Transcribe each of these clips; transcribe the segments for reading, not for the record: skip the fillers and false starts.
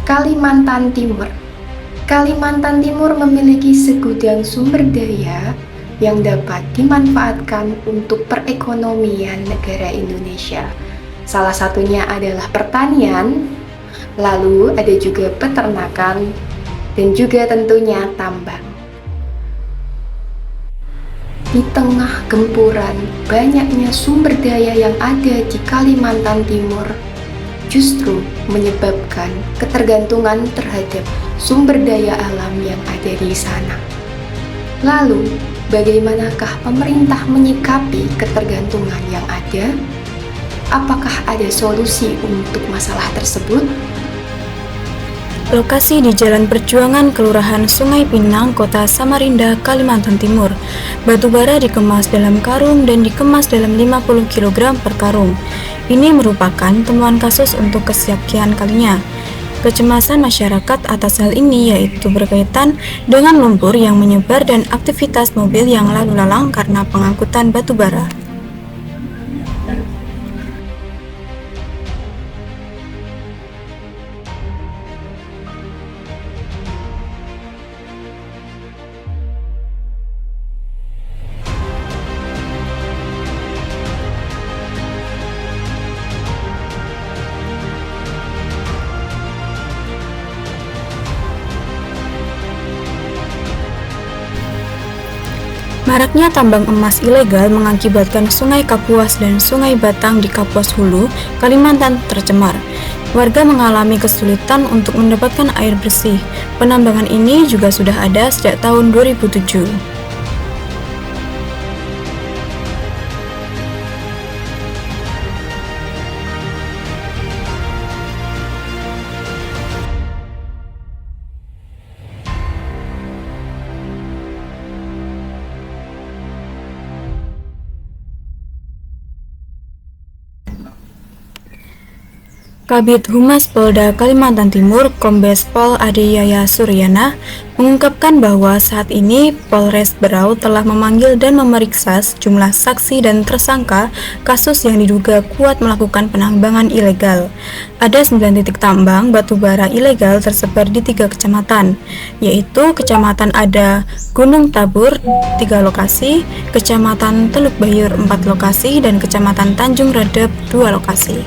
Kalimantan Timur. Kalimantan Timur memiliki segudang sumber daya yang dapat dimanfaatkan untuk perekonomian negara Indonesia. Salah satunya adalah pertanian, lalu ada juga peternakan, dan juga tentunya tambang. Di tengah gempuran banyaknya sumber daya yang ada di Kalimantan Timur, justru menyebabkan ketergantungan terhadap sumber daya alam yang ada di sana. Lalu, bagaimanakah pemerintah menyikapi ketergantungan yang ada? Apakah ada solusi untuk masalah tersebut? Lokasi di Jalan Perjuangan, Kelurahan Sungai Pinang, Kota Samarinda, Kalimantan Timur. Batu bara dikemas dalam karung dan dikemas dalam 50 kg per karung. Ini merupakan temuan kasus untuk kesekian kalinya. Kecemasan masyarakat atas hal ini yaitu berkaitan dengan lumpur yang menyebar dan aktivitas mobil yang lalu lalang karena pengangkutan batu bara. Maraknya tambang emas ilegal mengakibatkan Sungai Kapuas dan Sungai Batang di Kapuas Hulu, Kalimantan tercemar. Warga mengalami kesulitan untuk mendapatkan air bersih. Penambangan ini juga sudah ada sejak tahun 2007. Kabid Humas Polda Kalimantan Timur, Kombes Pol Adiyaya Suryana, mengungkapkan bahwa saat ini Polres Berau telah memanggil dan memeriksa sejumlah saksi dan tersangka kasus yang diduga kuat melakukan penambangan ilegal. Ada 9 titik tambang batu bara ilegal tersebar di 3 kecamatan, yaitu Kecamatan Ada Gunung Tabur 3 lokasi, Kecamatan Teluk Bayur 4 lokasi, dan Kecamatan Tanjung Redep 2 lokasi.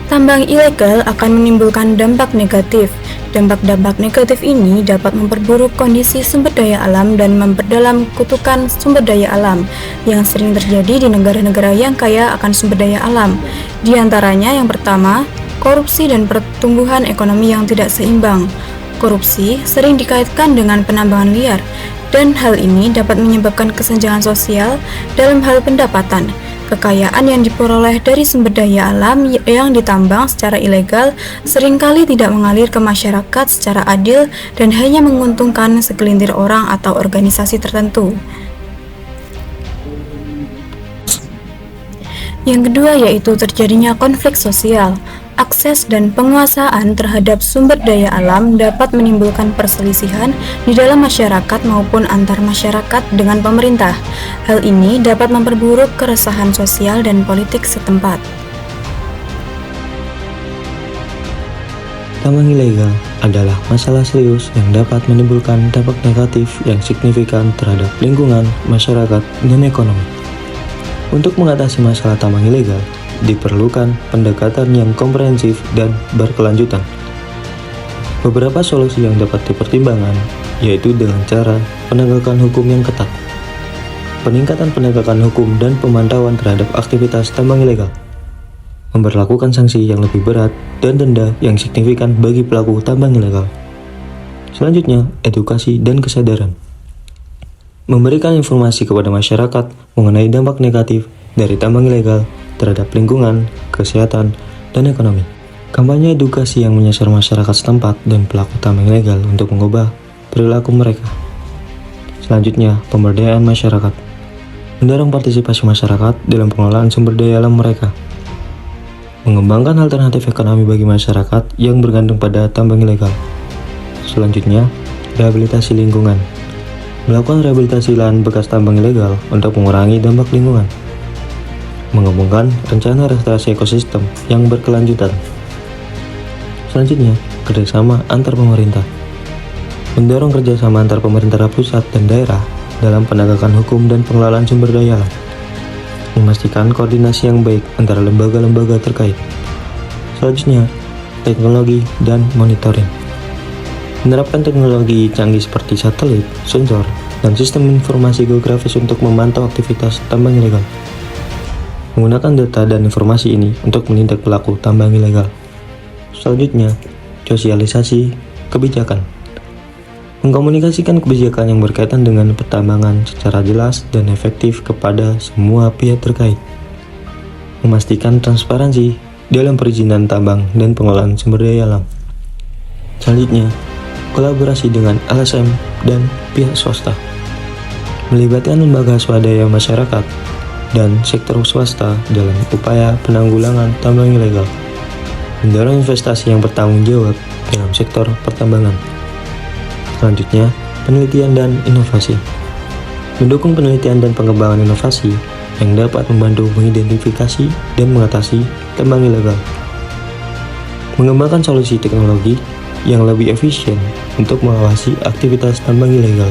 Tambang ilegal akan menimbulkan dampak negatif. Dampak-dampak negatif ini dapat memperburuk kondisi sumber daya alam dan memperdalam kutukan sumber daya alam yang sering terjadi di negara-negara yang kaya akan sumber daya alam. Di antaranya yang pertama, korupsi dan pertumbuhan ekonomi yang tidak seimbang. Korupsi sering dikaitkan dengan penambangan liar, dan hal ini dapat menyebabkan kesenjangan sosial dalam hal pendapatan. Kekayaan yang diperoleh dari sumber daya alam yang ditambang secara ilegal seringkali tidak mengalir ke masyarakat secara adil dan hanya menguntungkan segelintir orang atau organisasi tertentu. Yang kedua yaitu terjadinya konflik sosial. Akses dan penguasaan terhadap sumber daya alam dapat menimbulkan perselisihan di dalam masyarakat maupun antar masyarakat dengan pemerintah. Hal ini dapat memperburuk keresahan sosial dan politik setempat. Tambang ilegal adalah masalah serius yang dapat menimbulkan dampak negatif yang signifikan terhadap lingkungan, masyarakat, dan ekonomi. Untuk mengatasi masalah tambang ilegal, diperlukan pendekatan yang komprehensif dan berkelanjutan. Beberapa solusi yang dapat dipertimbangkan yaitu dengan cara penegakan hukum yang ketat, peningkatan penegakan hukum dan pemantauan terhadap aktivitas tambang ilegal, memberlakukan sanksi yang lebih berat dan denda yang signifikan bagi pelaku tambang ilegal. Selanjutnya, edukasi dan kesadaran. Memberikan informasi kepada masyarakat mengenai dampak negatif dari tambang ilegal terhadap lingkungan, kesehatan, dan ekonomi. Kampanye edukasi yang menyasar masyarakat setempat dan pelaku tambang ilegal untuk mengubah perilaku mereka. Selanjutnya, pemberdayaan masyarakat. Mendorong partisipasi masyarakat dalam pengelolaan sumber daya alam mereka. Mengembangkan alternatif ekonomi bagi masyarakat yang bergantung pada tambang ilegal. Selanjutnya, rehabilitasi lingkungan. Melakukan rehabilitasi lahan bekas tambang ilegal untuk mengurangi dampak lingkungan. mengembangkan rencana restorasi ekosistem yang berkelanjutan. Selanjutnya, kerjasama antar pemerintah. Mendorong kerjasama antar pemerintah pusat dan daerah dalam penegakan hukum dan pengelolaan sumber daya alam. Memastikan koordinasi yang baik antara lembaga-lembaga terkait. Selanjutnya, teknologi dan monitoring. Menerapkan teknologi canggih seperti satelit, sensor, dan sistem informasi geografis untuk memantau aktivitas tambang ilegal. Menggunakan data dan informasi ini untuk menindak pelaku tambang ilegal. Selanjutnya, sosialisasi kebijakan. Mengkomunikasikan kebijakan yang berkaitan dengan pertambangan secara jelas dan efektif kepada semua pihak terkait. Memastikan transparansi dalam perizinan tambang dan pengelolaan sumber daya alam. Selanjutnya, kolaborasi dengan LSM dan pihak swasta. Melibatkan lembaga swadaya masyarakat dan sektor swasta dalam upaya penanggulangan tambang ilegal. Mendorong investasi yang bertanggung jawab dalam sektor pertambangan. Selanjutnya, penelitian dan inovasi. Mendukung penelitian dan pengembangan inovasi yang dapat membantu mengidentifikasi dan mengatasi tambang ilegal. Mengembangkan solusi teknologi yang lebih efisien untuk mengawasi aktivitas tambang ilegal.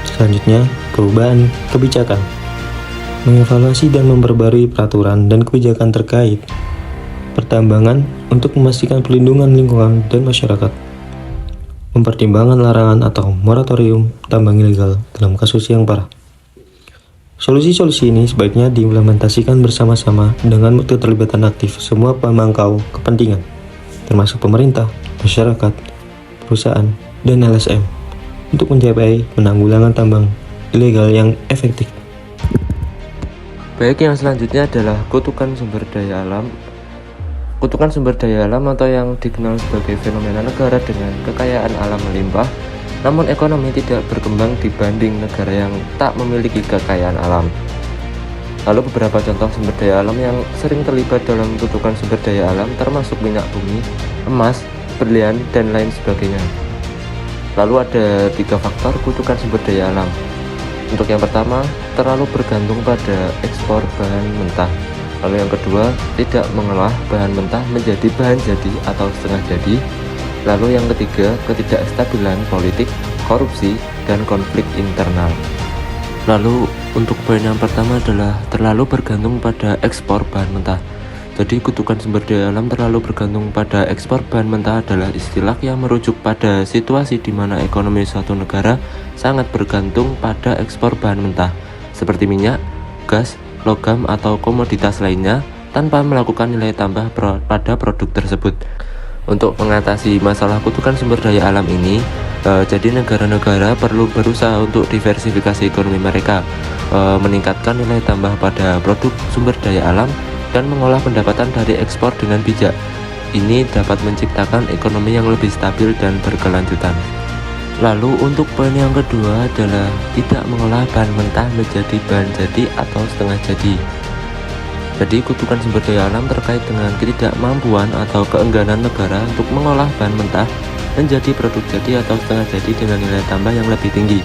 Selanjutnya, perubahan kebijakan. Mengevaluasi dan memperbarui peraturan dan kebijakan terkait pertambangan untuk memastikan perlindungan lingkungan dan masyarakat. Mempertimbangkan larangan atau moratorium tambang ilegal dalam kasus yang parah. Solusi-solusi ini sebaiknya diimplementasikan bersama-sama dengan keterlibatan aktif semua pemangkau kepentingan, termasuk pemerintah, masyarakat, perusahaan, dan LSM, untuk mencapai penanggulangan tambang ilegal yang efektif. Baik, yang selanjutnya adalah kutukan sumber daya alam. Kutukan sumber daya alam atau yang dikenal sebagai fenomena negara dengan kekayaan alam melimpah, namun ekonomi tidak berkembang dibanding negara yang tak memiliki kekayaan alam. Lalu beberapa contoh sumber daya alam yang sering terlibat dalam kutukan sumber daya alam termasuk minyak bumi, emas, berlian, dan lain sebagainya. Lalu ada 3 faktor kutukan sumber daya alam. Untuk yang pertama, terlalu bergantung pada ekspor bahan mentah. Lalu yang kedua, tidak mengolah bahan mentah menjadi bahan jadi atau setengah jadi. Lalu yang ketiga, ketidakstabilan politik, korupsi, dan konflik internal. Lalu untuk poin yang pertama adalah terlalu bergantung pada ekspor bahan mentah. Jadi kutukan sumber daya alam terlalu bergantung pada ekspor bahan mentah adalah istilah yang merujuk pada situasi di mana ekonomi suatu negara sangat bergantung pada ekspor bahan mentah, seperti minyak, gas, logam, atau komoditas lainnya tanpa melakukan nilai tambah pada produk tersebut. Untuk mengatasi masalah kutukan sumber daya alam ini, jadi negara-negara perlu berusaha untuk diversifikasi ekonomi mereka, meningkatkan nilai tambah pada produk sumber daya alam, dan mengolah pendapatan dari ekspor dengan bijak. Ini dapat menciptakan ekonomi yang lebih stabil dan berkelanjutan. Lalu untuk poin yang kedua adalah tidak mengolah bahan mentah menjadi bahan jadi atau setengah jadi. Jadi kutukan sumber daya alam terkait dengan ketidakmampuan atau keengganan negara untuk mengolah bahan mentah menjadi produk jadi atau setengah jadi dengan nilai tambah yang lebih tinggi.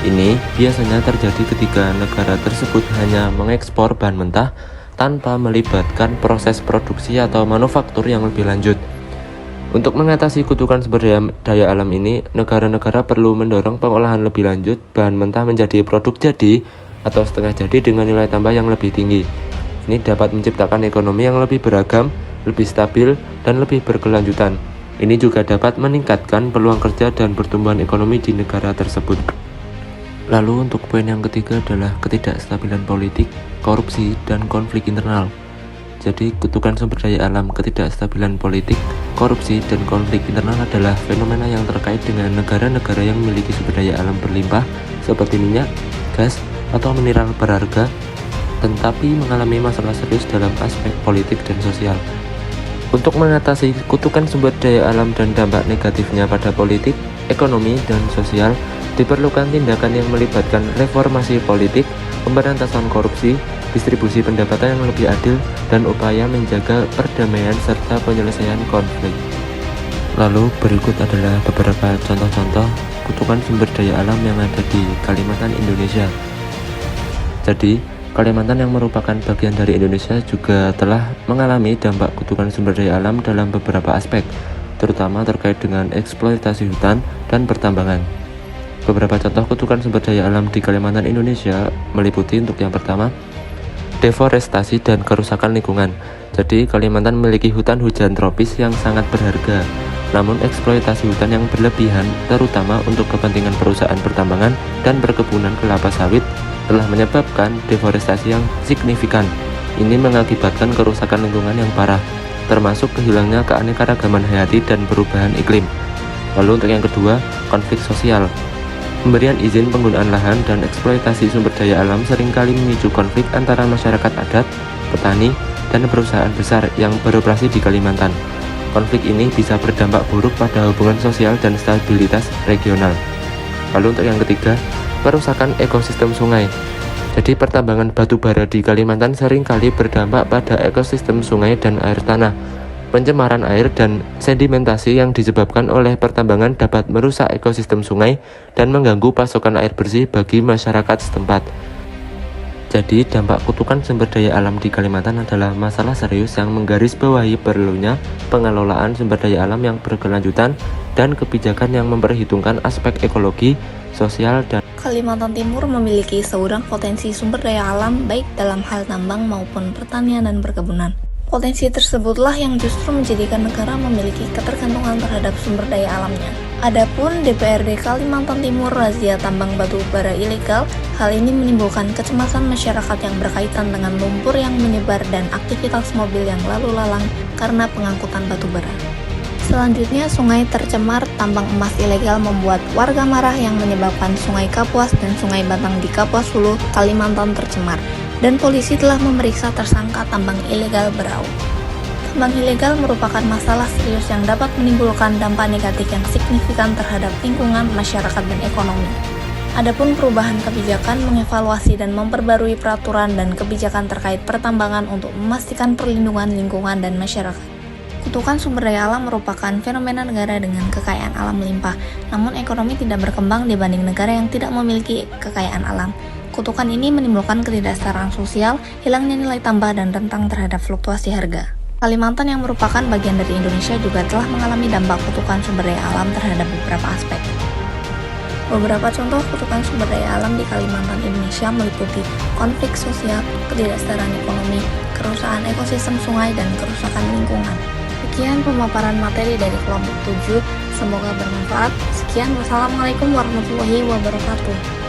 Ini biasanya terjadi ketika negara tersebut hanya mengekspor bahan mentah tanpa melibatkan proses produksi atau manufaktur yang lebih lanjut. Untuk mengatasi kutukan sumber daya alam ini, negara-negara perlu mendorong pengolahan lebih lanjut bahan mentah menjadi produk jadi atau setengah jadi dengan nilai tambah yang lebih tinggi. Ini dapat menciptakan ekonomi yang lebih beragam, lebih stabil, dan lebih berkelanjutan. Ini juga dapat meningkatkan peluang kerja dan pertumbuhan ekonomi di negara tersebut. Lalu untuk poin yang ketiga adalah ketidakstabilan politik, korupsi, dan konflik internal. Jadi kutukan sumber daya alam, ketidakstabilan politik, korupsi, dan konflik internal adalah fenomena yang terkait dengan negara-negara yang memiliki sumber daya alam berlimpah seperti minyak, gas, atau mineral berharga, tetapi mengalami masalah serius dalam aspek politik dan sosial. Untuk mengatasi kutukan sumber daya alam dan dampak negatifnya pada politik, ekonomi, dan sosial, diperlukan tindakan yang melibatkan reformasi politik, pemberantasan korupsi, distribusi pendapatan yang lebih adil, dan upaya menjaga perdamaian serta penyelesaian konflik. Lalu berikut adalah beberapa contoh-contoh kutukan sumber daya alam yang ada di Kalimantan, Indonesia. Jadi, Kalimantan yang merupakan bagian dari Indonesia juga telah mengalami dampak kutukan sumber daya alam dalam beberapa aspek, terutama terkait dengan eksploitasi hutan dan pertambangan. Beberapa contoh kutukan sumber daya alam di Kalimantan Indonesia meliputi untuk yang pertama, deforestasi dan kerusakan lingkungan. Jadi Kalimantan memiliki hutan hujan tropis yang sangat berharga. Namun eksploitasi hutan yang berlebihan, terutama untuk kepentingan perusahaan pertambangan dan perkebunan kelapa sawit, telah menyebabkan deforestasi yang signifikan. Ini mengakibatkan kerusakan lingkungan yang parah, termasuk kehilangnya keanekaragaman hayati dan perubahan iklim. Lalu untuk yang kedua, konflik sosial. Pemberian izin penggunaan lahan dan eksploitasi sumber daya alam seringkali memicu konflik antara masyarakat adat, petani, dan perusahaan besar yang beroperasi di Kalimantan. Konflik ini bisa berdampak buruk pada hubungan sosial dan stabilitas regional. Lalu untuk yang ketiga, perusakan ekosistem sungai. Jadi pertambangan batu bara di Kalimantan seringkali berdampak pada ekosistem sungai dan air tanah. Pencemaran air dan sedimentasi yang disebabkan oleh pertambangan dapat merusak ekosistem sungai dan mengganggu pasokan air bersih bagi masyarakat setempat. Jadi dampak kutukan sumber daya alam di Kalimantan adalah masalah serius yang menggarisbawahi perlunya pengelolaan sumber daya alam yang berkelanjutan dan kebijakan yang memperhitungkan aspek ekologi, sosial, dan Kalimantan Timur memiliki segudang potensi sumber daya alam baik dalam hal tambang maupun pertanian dan perkebunan. Potensi tersebutlah yang justru menjadikan negara memiliki ketergantungan terhadap sumber daya alamnya. Adapun DPRD Kalimantan Timur razia tambang batu bara ilegal, hal ini menimbulkan kecemasan masyarakat yang berkaitan dengan lumpur yang menyebar dan aktivitas mobil yang lalu lalang karena pengangkutan batu bara. Selanjutnya, sungai tercemar tambang emas ilegal membuat warga marah yang menyebabkan Sungai Kapuas dan Sungai Batang di Kapuas Hulu, Kalimantan tercemar, dan polisi telah memeriksa tersangka tambang ilegal Berau. Tambang ilegal merupakan masalah serius yang dapat menimbulkan dampak negatif yang signifikan terhadap lingkungan, masyarakat, dan ekonomi. Adapun perubahan kebijakan, mengevaluasi dan memperbarui peraturan dan kebijakan terkait pertambangan untuk memastikan perlindungan lingkungan dan masyarakat. Kutukan sumber daya alam merupakan fenomena negara dengan kekayaan alam melimpah, namun ekonomi tidak berkembang dibanding negara yang tidak memiliki kekayaan alam. Kutukan ini menimbulkan ketidaksetaraan sosial, hilangnya nilai tambah, dan rentang terhadap fluktuasi harga. Kalimantan yang merupakan bagian dari Indonesia juga telah mengalami dampak kutukan sumber daya alam terhadap beberapa aspek. Beberapa contoh kutukan sumber daya alam di Kalimantan Indonesia meliputi konflik sosial, ketidaksetaraan ekonomi, kerusakan ekosistem sungai, dan kerusakan lingkungan. Sekian pemaparan materi dari kelompok 7, semoga bermanfaat. Sekian, wassalamualaikum warahmatullahi wabarakatuh.